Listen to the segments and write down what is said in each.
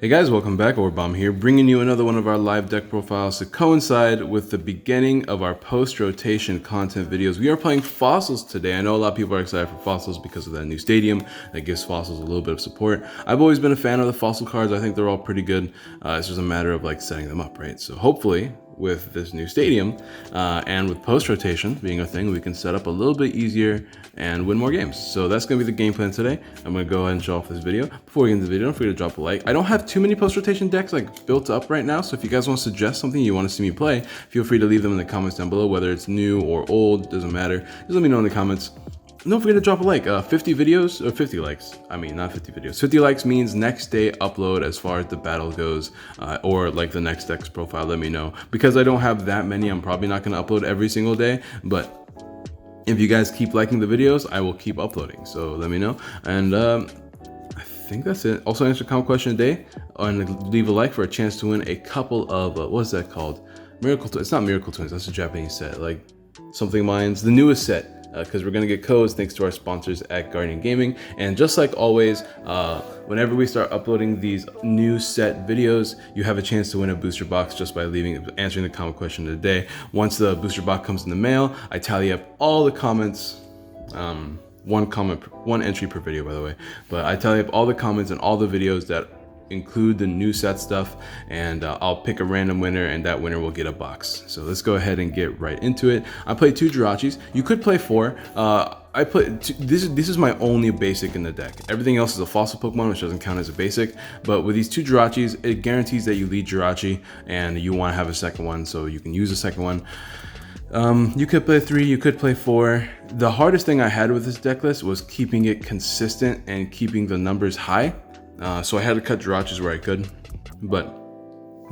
Hey guys, welcome back. Orbomb here, bringing you another one of our live deck profiles to coincide with the beginning of our post-rotation content videos. We are playing Fossils today. I know a lot of people are excited for Fossils because of that new stadium that gives Fossils a little bit of support. I've always been a fan of the Fossil cards. I think they're all pretty good. It's just a matter of like setting them up, right? So hopefully with this new stadium and with post-rotation being a thing, we can set up a little bit easier and win more games. So that's going to be the game plan today. I'm going to go ahead and show off this video. Before we get into the video, don't forget to drop a like. I don't have too many post-rotation decks like built up right now, so if you guys want to suggest something you want to see me play, feel free to leave them in the comments down below, whether it's new or old, doesn't matter. Just let me know in the comments. Don't forget to drop a like. 50 videos, or 50 likes. I mean, not 50 videos. 50 likes means next day upload as far as the battle goes, or like the next deck's profile, let me know. Because I don't have that many, I'm probably not going to upload every single day, but if you guys keep liking the videos, I will keep uploading. So let me know. And I think that's it. Also answer a comment question a day and leave a like for a chance to win a couple of, what's that called? Miracle Twins. It's not Miracle Twins, that's a Japanese set. Like something mines, the newest set. Because we're going to get codes thanks to our sponsors at Guardian Gaming. And just like always, whenever we start uploading these new set videos, you have a chance to win a booster box just by answering the comment question of the day. Once the booster box comes in the mail, I tally up all the comments. One entry per video, by the way. But I tally up all the comments and all the videos that include the new set stuff, and I'll pick a random winner, and that winner will get a box. So let's go ahead and get right into it. I played 2 Jirachis. You could play 4. I put this is my only basic in the deck. Everything else is a fossil Pokemon, which doesn't count as a basic. But with these 2 Jirachis, it guarantees that you lead Jirachi, and you want to have a second one, so you can use a second one. You could play 3, you could play 4. The hardest thing I had with this deck list was keeping it consistent and keeping the numbers high. So I had to cut Jirachis where I could, but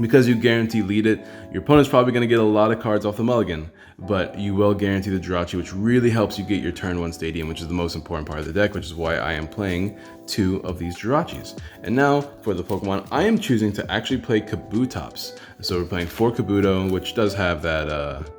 because you guarantee lead it, your opponent's probably going to get a lot of cards off the mulligan, but you will guarantee the Jirachi, which really helps you get your turn 1 stadium, which is the most important part of the deck, which is why I am playing 2 of these Jirachis. And now for the Pokemon, I am choosing to actually play Kabutops. So we're playing 4 Kabuto, which does have that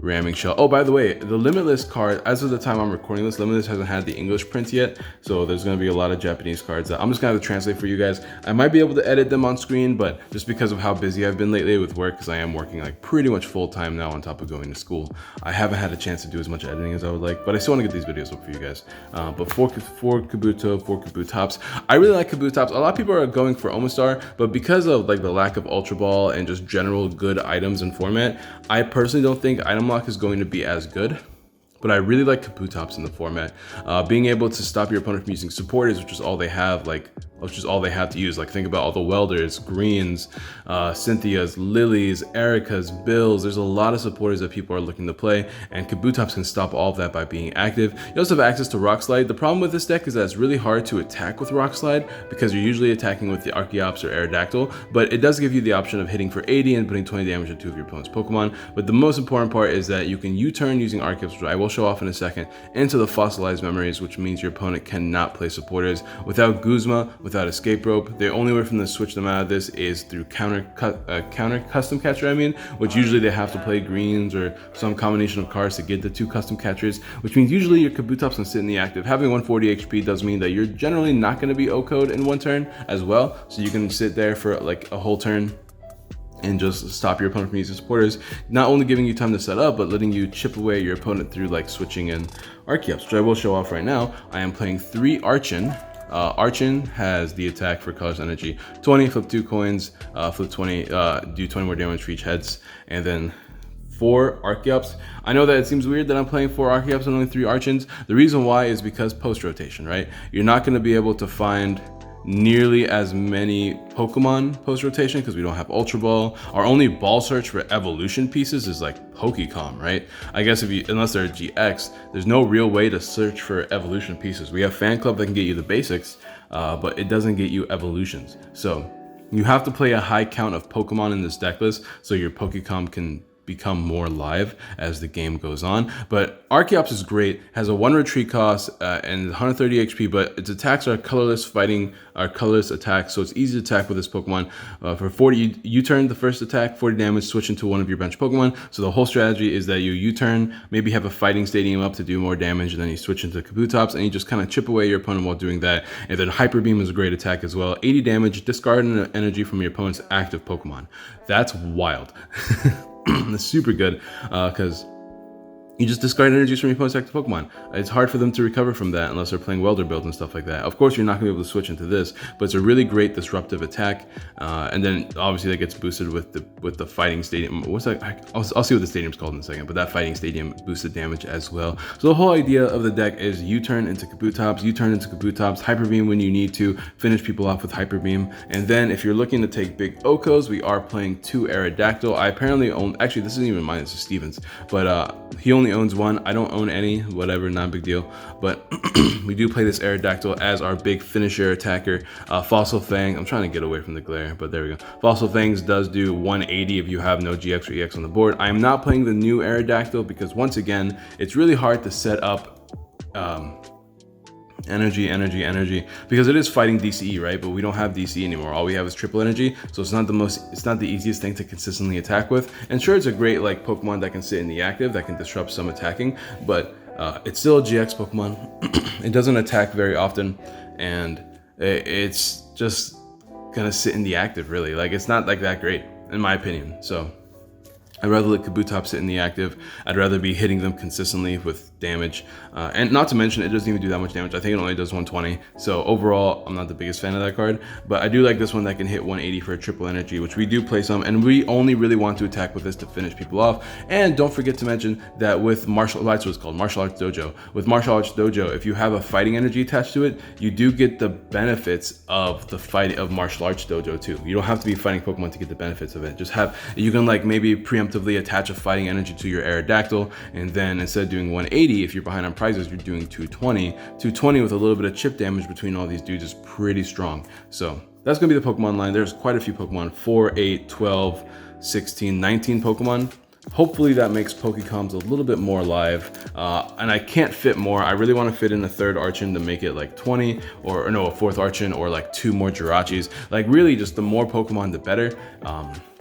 ramming shell. Oh, by the way, the Limitless card, as of the time I'm recording this, Limitless hasn't had the English print yet, so there's going to be a lot of Japanese cards that I'm just going to have to translate for you guys. I might be able to edit them on screen, but just because of how busy I've been lately with work, because I am working like pretty much full time now on top of going to school, I haven't had a chance to do as much editing as I would like, but I still want to get these videos up for you guys. But 4 Kabuto, 4 Kabutops. I really like Kabutops. A lot of people are going for Omastar, but because of like the lack of Ultra Ball and just general good items and format, I personally don't think item lock is going to be as good, but I really like Kabutops in the format. Being able to stop your opponent from using supporters, which is all they have, to use. Like think about all the Welders, Greens, Cynthias, Lilies, Ericas, Bills. There's a lot of supporters that people are looking to play, and Kabutops can stop all of that by being active. You also have access to Rock Slide. The problem with this deck is that it's really hard to attack with Rock Slide because you're usually attacking with the Archeops or Aerodactyl, but it does give you the option of hitting for 80 and putting 20 damage to 2 of your opponent's Pokemon. But the most important part is that you can U-turn using Archeops, which I will show off in a second, into the Fossilized Memories, which means your opponent cannot play supporters. Without Guzma, without Escape Rope, the only way for them to switch them out of this is through counter custom catcher, which usually they have to play greens or some combination of cards to get the 2 custom catchers, which means usually your Kabutops can sit in the active. Having 140 HP does mean that you're generally not going to be O-code in 1 turn as well, so you can sit there for like a whole turn and just stop your opponent from using supporters, not only giving you time to set up, but letting you chip away your opponent through like switching in Archeops, which I will show off right now. I am playing 3 Archon. Archon has the attack for Colorless Energy 20, flip 2 coins, flip 20, do 20 more damage for each heads, and then 4 Archeops. I know that it seems weird that I'm playing 4 Archeops and only 3 Archons. The reason why is because post-rotation, right? You're not going to be able to find nearly as many Pokemon post-rotation because we don't have Ultra Ball. Our only ball search for evolution pieces is like Pokecom, right? I guess unless they're GX, there's no real way to search for evolution pieces. We have Fan Club that can get you the basics, but it doesn't get you evolutions. So you have to play a high count of Pokemon in this deck list so your Pokecom can become more live as the game goes on. But Archeops is great, has a 1 retreat cost and 130 HP, but its attacks are colorless attacks, so it's easy to attack with this Pokemon. For 40, U-turn the first attack, 40 damage, switch into one of your bench Pokemon. So the whole strategy is that you U-turn, maybe have a fighting stadium up to do more damage, and then you switch into Kabutops, and you just kind of chip away your opponent while doing that. And then Hyper Beam is a great attack as well. 80 damage, discard an energy from your opponent's active Pokemon. That's wild. That's super good because you just discard energies from your opponent's active Pokemon. It's hard for them to recover from that unless they're playing welder builds and stuff like that. Of course, you're not going to be able to switch into this, but it's a really great disruptive attack. And then obviously that gets boosted with the fighting stadium. What's that? I'll see what the stadium's called in a second, but that fighting stadium boosted damage as well. So the whole idea of the deck is U-turn into Kabutops, Hyper Beam when you need to, finish people off with Hyper Beam. And then if you're looking to take big Okos, we are playing 2 Aerodactyl. I apparently own, actually this isn't even mine, this is Steven's, but he only owns 1. I don't own any, whatever, not a big deal. But we do play this Aerodactyl as our big finisher attacker. Fossil Fang, I'm trying to get away from the glare, but there we go. Fossil Fangs does do 180 if you have no GX or EX on the board. I am not playing the new Aerodactyl because once again, it's really hard to set up energy because it is fighting DCE, right? But we don't have DCE anymore. All we have is triple energy, so it's not the easiest thing to consistently attack with. And sure, it's a great like Pokemon that can sit in the active, that can disrupt some attacking, but it's still a GX Pokemon. It doesn't attack very often, and it's just gonna sit in the active, really. Like, it's not like that great in my opinion. So I'd rather let Kabutops sit in the active. I'd rather be hitting them consistently with damage. And not to mention, it doesn't even do that much damage. I think it only does 120. So overall, I'm not the biggest fan of that card. But I do like this one that can hit 180 for a triple energy, which we do play some. And we only really want to attack with this to finish people off. And don't forget to mention that with Martial Arts, what's called Martial Arts Dojo. With Martial Arts Dojo, if you have a fighting energy attached to it, you do get the benefits of the fight of Martial Arts Dojo too. You don't have to be fighting Pokemon to get the benefits of it. Just have, you can like maybe preemptively attach a fighting energy to your Aerodactyl, and then instead of doing 180, if you're behind on prizes, you're doing 220. 220 with a little bit of chip damage between all these dudes is pretty strong. So that's gonna be the Pokemon line. There's quite a few Pokemon, 4, 8, 12, 16, 19 Pokemon. Hopefully that makes Pokecoms a little bit more live, and I can't fit more. I really want to fit in a 3rd Archon to make it like 20, or no, a 4th Archon, or like 2 more Jirachis. Like really, just the more Pokemon, the better.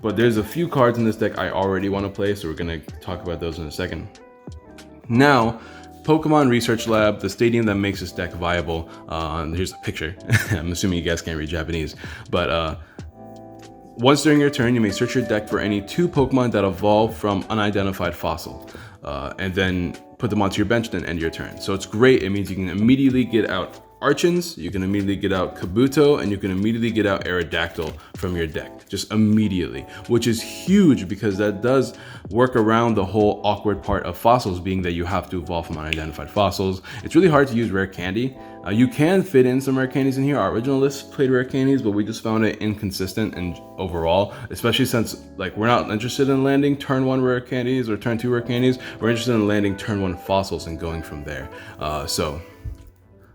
But there's a few cards in this deck I already want to play, so we're gonna talk about those in a second. Now, Pokemon Research Lab, the stadium that makes this deck viable. Here's a picture. I'm assuming you guys can't read Japanese, but once during your turn, you may search your deck for any 2 Pokemon that evolve from unidentified fossil, and then put them onto your bench, then end your turn. So it's great. It means you can immediately get out Archons, you can immediately get out Kabuto, and you can immediately get out Aerodactyl from your deck, just immediately, which is huge because that does work around the whole awkward part of fossils, being that you have to evolve from unidentified fossils. It's really hard to use rare candy. You can fit in some rare candies in here. Our original list played rare candies, but we just found it inconsistent and overall, especially since like we're not interested in landing turn 1 rare candies or turn 2 rare candies. We're interested in landing turn 1 fossils and going from there. So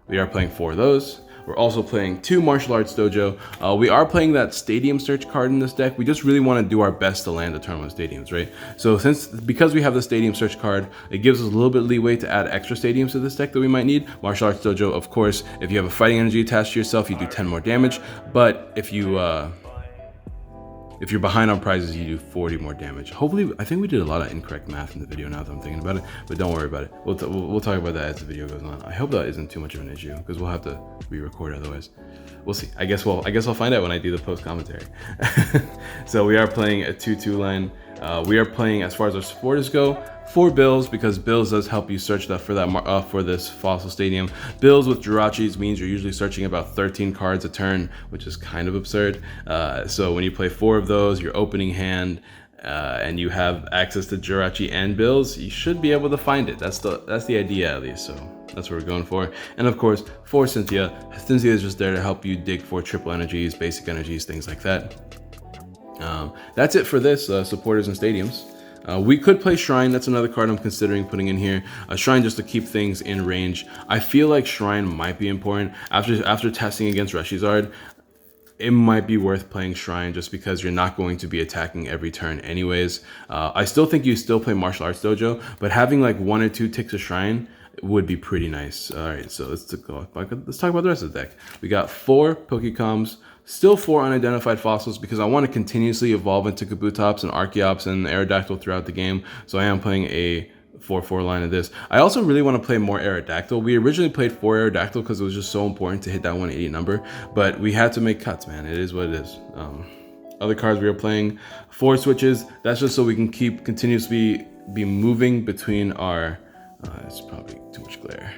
we are playing 4 of those. We're also playing 2 Martial Arts Dojo. We are playing that Stadium Search card in this deck. We just really want to do our best to land the turn 1 stadiums, right? So because we have the Stadium Search card, it gives us a little bit leeway to add extra stadiums to this deck that we might need. Martial Arts Dojo, of course, if you have a fighting energy attached to yourself, you do 10 more damage. But if you're behind on prizes, you do 40 more damage. Hopefully, I think we did a lot of incorrect math in the video now that I'm thinking about it, but don't worry about it. We'll talk about that as the video goes on. I hope that isn't too much of an issue because we'll have to re-record otherwise. We'll see. I guess I'll find out when I do the post commentary. So we are playing a 2-2 line. We are playing, as far as our supporters go, 4 Bills, because Bills does help you search for this fossil stadium. Bills with Jirachis means you're usually searching about 13 cards a turn, which is kind of absurd. So when you play 4 of those, your opening hand, and you have access to Jirachi and Bills, you should be able to find it. That's the idea, at least. So that's what we're going for. And of course, for Cynthia. Cynthia is just there to help you dig for triple energies, basic energies, things like that. That's it for this, supporters and stadiums. We could play Shrine. That's another card I'm considering putting in here. Shrine just to keep things in range. I feel like Shrine might be important. After testing against Reshizard, it might be worth playing Shrine just because you're not going to be attacking every turn anyways. I still think you still play Martial Arts Dojo, but having like 1 or 2 ticks of Shrine would be pretty nice. All right, so let's talk about the rest of the deck. We got 4 Pokecoms, still 4 unidentified fossils because I want to continuously evolve into Kabutops and Archeops and Aerodactyl throughout the game. So I am playing a 4/4 line of this. I also really want to play more Aerodactyl. We originally played 4 Aerodactyl because it was just so important to hit that 180 number, but we had to make cuts, man. It is what it is. Other cards we are playing 4 switches. That's just so we can continuously be moving between our. It's probably too much glare.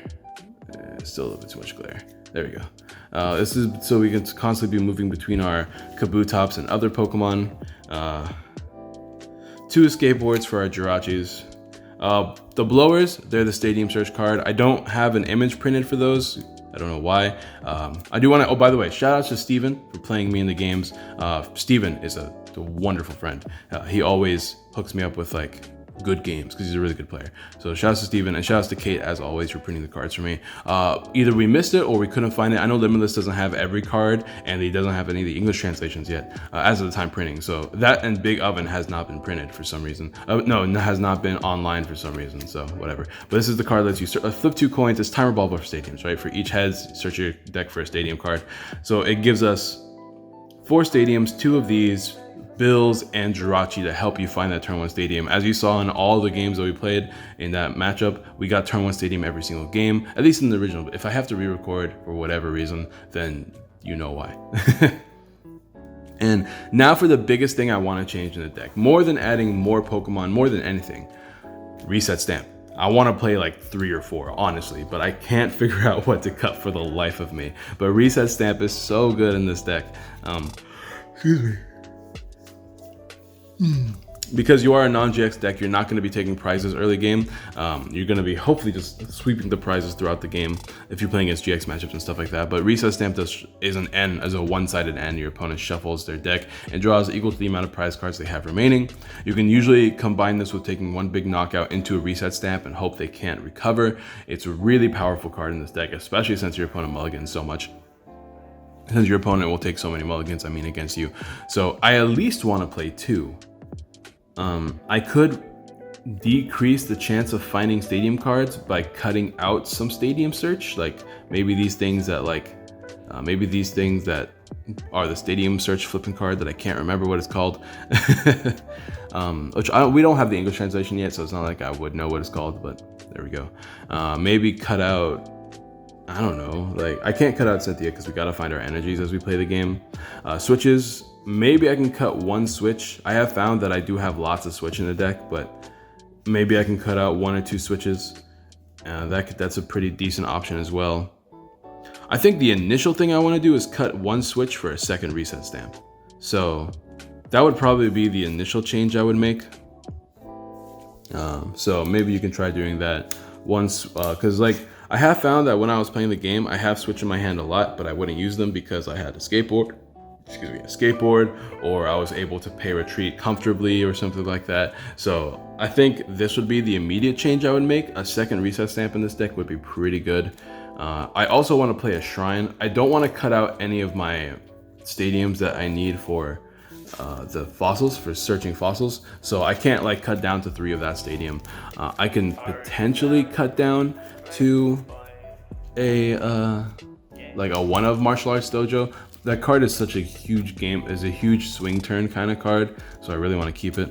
Still a little bit too much glare. There we go. This is so we can constantly be moving between our Kabutops and other Pokemon. 2 skateboards for our Jirachis. The blowers, they're the Stadium Search card. I don't have an image printed for those. I don't know why. I do want to, oh, by the way, shout out to Steven for playing me in the games. Steven is a wonderful friend. He always hooks me up with like good games because he's a really good player. So shout out to Steven and shout out to Kate as always for printing the cards for me. Either we missed it or we couldn't find it. I know Limitless doesn't have every card and he doesn't have any of the English translations yet as of the time printing. So that and Big Oven has not been printed for some reason. No, it has not been online for some reason. So whatever. But this is the card that lets you flip 2 coins. It's Time Revolver for stadiums, right? For each heads, search your deck for a stadium card. So it gives us 4 stadiums, 2 of these, Bills and Jirachi to help you find that turn 1 stadium. As you saw in all the games that we played in that matchup, we got turn 1 stadium every single game, at least in the original. If I have to re-record for whatever reason, then you know why. And now for the biggest thing I want to change in the deck, more than adding more Pokemon, more than anything, Reset Stamp. I want to play like 3 or 4, honestly, but I can't figure out what to cut for the life of me. But Reset Stamp is so good in this deck. Excuse me. Because you are a non-GX deck, you're not going to be taking prizes early game. You're going to be hopefully just sweeping the prizes throughout the game if you're playing against GX matchups and stuff like that. But Reset Stamp is an N, as a one-sided N. Your opponent shuffles their deck and draws equal to the amount of prize cards they have remaining. You can usually combine this with taking 1 big knockout into a Reset Stamp and hope they can't recover. It's a really powerful card in this deck, especially since your opponent mulligans so much. Since your opponent will take so many mulligans, against you. So I at least want to play 2. I could decrease the chance of finding stadium cards by cutting out some stadium search, like maybe these things that are the stadium search flipping card that I can't remember what it's called. We don't have the English translation yet, so it's not like I would know what it's called, but there we go. Maybe cut out, I don't know, like I can't cut out Cynthia because we gotta find our energies as we play the game. Switches, maybe I can cut 1 switch. I have found that I do have lots of switch in the deck, but maybe I can cut out 1 or 2 switches. That's a pretty decent option as well. I think the initial thing I want to do is cut 1 switch for a second Reset Stamp. So that would probably be the initial change I would make. So maybe you can try doing that once, because like I have found that when I was playing the game, I have switch in my hand a lot, but I wouldn't use them because I had a skateboard, or I was able to pay retreat comfortably or something like that. So I think this would be the immediate change I would make. A second Reset Stamp in this deck would be pretty good. I also want to play a Shrine. I don't want to cut out any of my stadiums that I need for the fossils, for searching fossils. So I can't like cut down to 3 of that stadium. I can potentially cut down to a 1 of Martial Arts Dojo. That card is such a huge is a huge swing turn kind of card, so I really want to keep it.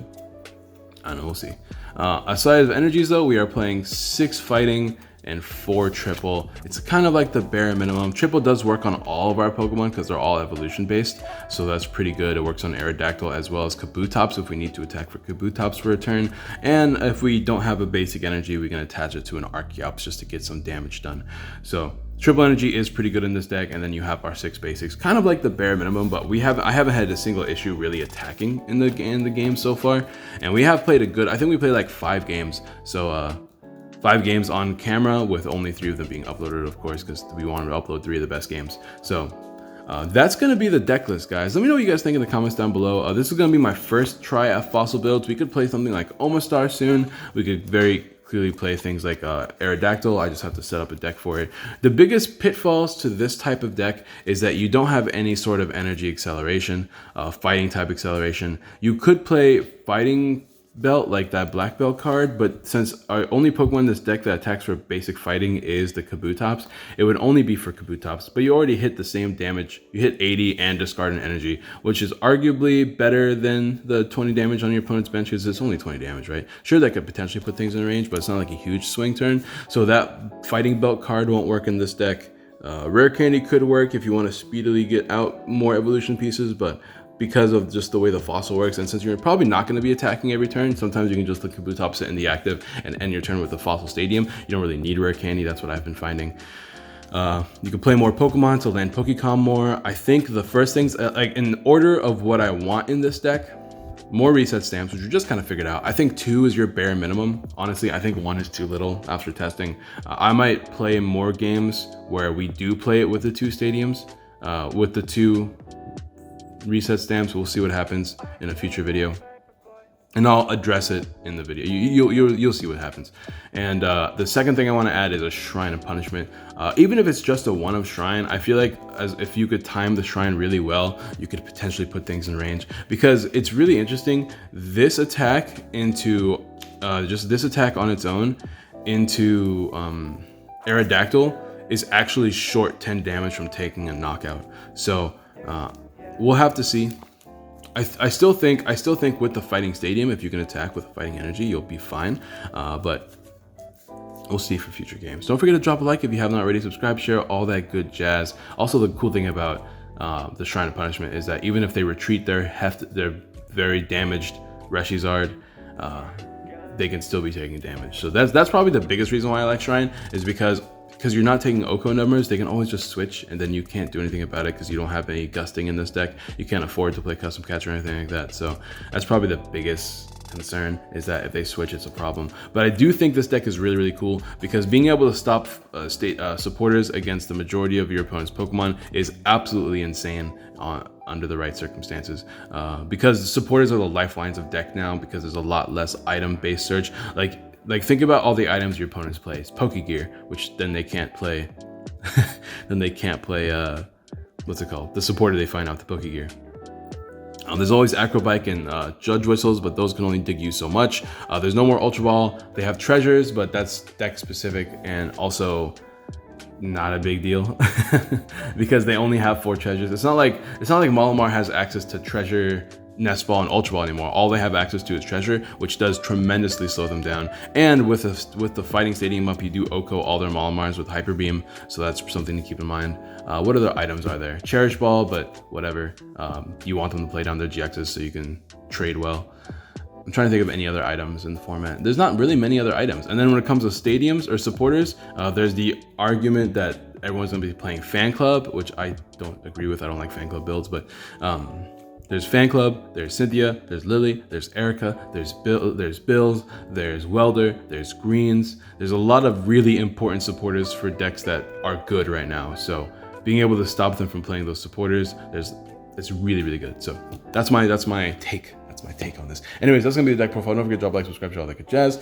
I don't know, we'll see. Aside of energies though, we are playing 6 fighting and 4 triple. It's kind of like the bare minimum. Triple does work on all of our Pokemon because they're all evolution based, so that's pretty good. It works on Aerodactyl as well as Kabutops if we need to attack for Kabutops for a turn, and if we don't have a basic energy, we can attach it to an Archeops just to get some damage done. So triple energy is pretty good in this deck, and then you have our 6 basics, kind of like the bare minimum, but I haven't had a single issue really attacking in the game so far, and we have played I think we played like 5 games, so 5 games on camera with only 3 of them being uploaded, of course, because we wanted to upload 3 of the best games. So That's going to be the deck list, guys. Let me know what you guys think in the comments down below. This is going to be my first try at fossil builds. We could play something like Omastar soon. We could very clearly play things like Aerodactyl. I just have to set up a deck for it. The biggest pitfalls to this type of deck is that you don't have any sort of energy acceleration, fighting type acceleration. You could play fighting belt like that black belt card, but since our only Pokemon in this deck that attacks for basic fighting is the Kabutops, it would only be for Kabutops, but you already hit the same damage. You hit 80 and discard an energy, which is arguably better than the 20 damage on your opponent's bench because it's only 20 damage, right? Sure, that could potentially put things in range, but it's not like a huge swing turn, so that fighting belt card won't work in this deck. Rare Candy could work if you want to speedily get out more evolution pieces, but because of just the way the fossil works, and since you're probably not going to be attacking every turn, sometimes you can just let Kabutops sit in the active and end your turn with the fossil stadium. You don't really need rare candy. That's what I've been finding. You can play more Pokemon to land Pokecom more. I think the first things, like in order of what I want in this deck, more reset stamps, which we just kind of figured out. I think 2 is your bare minimum. Honestly, I think 1 is too little after testing. I might play more games where we do play it with the 2 stadiums, with the 2 reset stamps. We'll see what happens in a future video, and I'll address it in the video. You'll see what happens. And the second thing I want to add is a Shrine of Punishment. Even if it's just a 1 of Shrine, I feel like if you could time the Shrine really well, you could potentially put things in range, because it's really interesting. This attack into just this attack on its own into Aerodactyl is actually short 10 damage from taking a knockout. So we'll have to see. I still think with the fighting stadium, if you can attack with fighting energy, you'll be fine. But we'll see for future games. Don't forget to drop a like if you haven't already. Subscribe, share, all that good jazz. Also, the cool thing about the Shrine of Punishment is that even if they retreat their very damaged Reshizard, they can still be taking damage. So that's probably the biggest reason why I like Shrine, is because you're not taking Oko numbers. They can always just switch, and then you can't do anything about it because you don't have any gusting in this deck. You can't afford to play custom catch or anything like that. So that's probably the biggest concern, is that if they switch, it's a problem. But I do think this deck is really, really cool, because being able to stop supporters against the majority of your opponent's Pokemon is absolutely insane under the right circumstances, because supporters are the lifelines of deck now, because there's a lot less item-based search. Like think about all the items your opponents plays. Pokegear, which then they can't play. What's it called? The supporter they find out the Pokegear. There's always Acrobike and Judge Whistles, but those can only dig you so much. There's no more Ultra Ball. They have treasures, but that's deck specific and also not a big deal because they only have 4 treasures. It's not like Malamar has access to treasure, Nest Ball, and Ultra Ball anymore. All they have access to is treasure, which does tremendously slow them down. And with the fighting stadium up, you do Oko all their Malamars with Hyper Beam, so that's something to keep in mind. What other items are there? Cherish Ball, but whatever. You want them to play down their GXs so you can trade well. I'm trying to think of any other items in the format. There's not really many other items. And then when it comes to stadiums or supporters, there's the argument that everyone's gonna be playing Fan Club, which I don't agree with. I don't like Fan Club builds, but there's Fan Club, there's Cynthia, there's Lily, there's Erica, there's Bills, there's Welder, there's Greens. There's a lot of really important supporters for decks that are good right now. So being able to stop them from playing those supporters, it's really, really good. So that's my take. That's my take on this. Anyways, that's gonna be the deck profile. Don't forget to drop a like, subscribe, share all that good jazz.